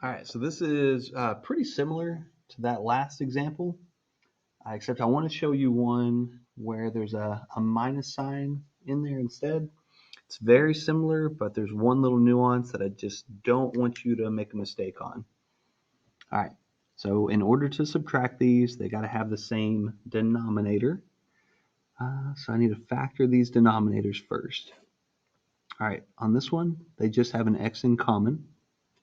All right, so this is pretty similar to that last example, except I want to show you one where there's a minus sign in there instead. It's very similar, but there's one little nuance that I just don't want you to make a mistake on. All right, so in order to subtract these, they got to have the same denominator. So I need to factor these denominators first. All right, on this one, they just have an x in common.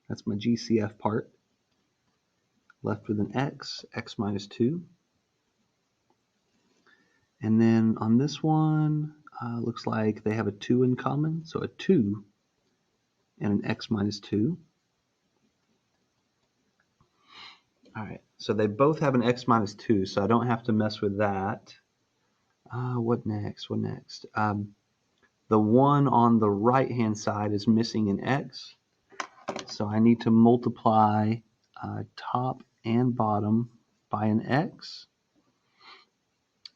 That's my GCF part. Left with an x minus 2. And then on this one, looks like they have a 2 in common, so a 2 and an x minus 2. All right, so they both have an x minus 2, so I don't have to mess with that. What next? The one on the right-hand side is missing an x, so I need to multiply top and bottom by an x.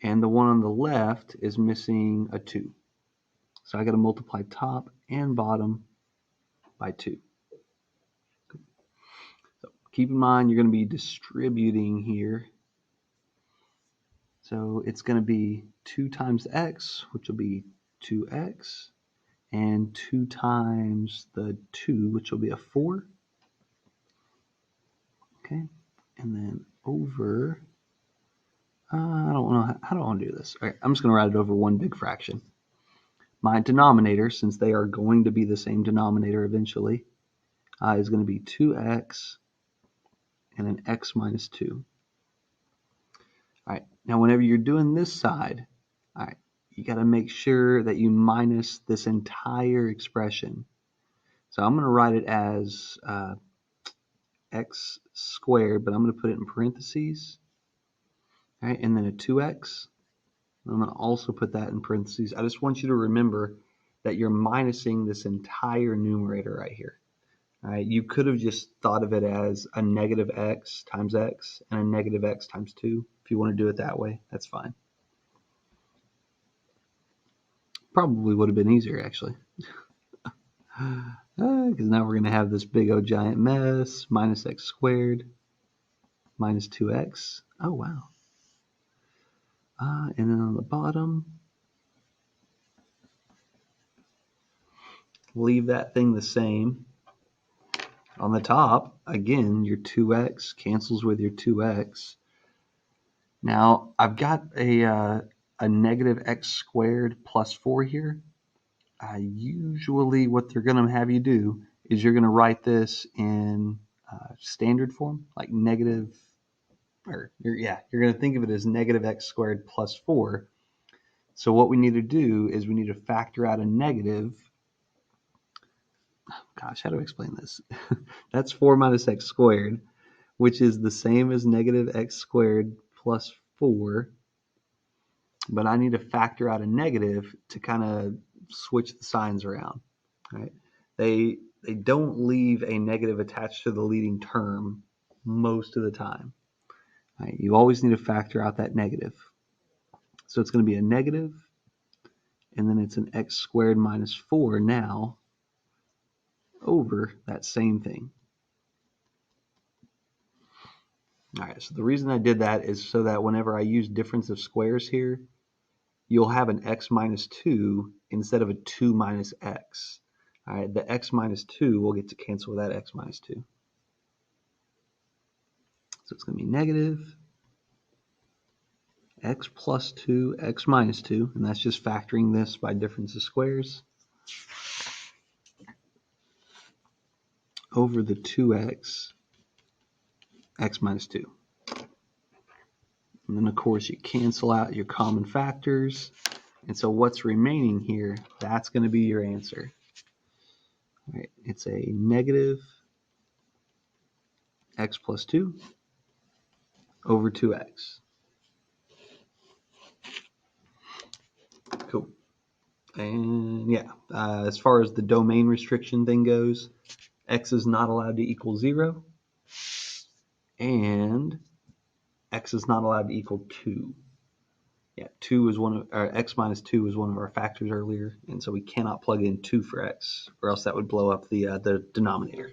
And the one on the left is missing a 2. So I got to multiply top and bottom by 2. So keep in mind you're going to be distributing here. So it's going to be 2 times x, which will be 2x, and 2 times the 2, which will be a 4. Okay, and then over, I don't know, how do I want to do this? All right, I'm just going to write it over one big fraction. My denominator, since they are going to be the same denominator eventually, is going to be 2x and an x minus 2. All right, now whenever you're doing this side, all right, you got to make sure that you minus this entire expression. So I'm going to write it as x squared, but I'm going to put it in parentheses. All right, and then a 2x. I'm going to also put that in parentheses. I just want you to remember that you're minusing this entire numerator right here. All right, you could have just thought of it as a negative x times x and a negative x times 2. If you want to do it that way, that's fine. Probably would have been easier, actually. Because now we're going to have this big old giant mess. Minus x squared minus 2x. Oh, wow. And then on the bottom, leave that thing the same. On the top, again, your 2x cancels with your 2x. Now, I've got a negative x squared plus 4 here. Usually what they're going to have you do is you're going to write this in standard form, like negative, or you're going to think of it as negative x squared plus 4. So what we need to do is we need to factor out a negative. Gosh, how do I explain this? That's 4 minus x squared, which is the same as negative x squared plus 4. But I need to factor out a negative to kind of switch the signs around. Right? They don't leave a negative attached to the leading term most of the time. Right? You always need to factor out that negative. So it's going to be a negative, and then it's an x squared minus 4 now over that same thing. All right, so the reason I did that is so that whenever I use difference of squares here, you'll have an x minus 2 instead of a 2 minus x. All right, the x minus 2 will get to cancel with that x minus 2. So it's going to be negative x plus 2, x minus 2, and that's just factoring this by difference of squares, over the 2x, x minus 2. And then, of course, you cancel out your common factors. And so what's remaining here, that's going to be your answer. All right, it's a negative x plus 2 over 2x. Cool. And yeah, as far as the domain restriction thing goes, x is not allowed to equal 0. And x is not allowed to equal 2. Yeah, 2 is x minus 2 is one of our factors earlier, and so we cannot plug in 2 for x, or else that would blow up the denominator.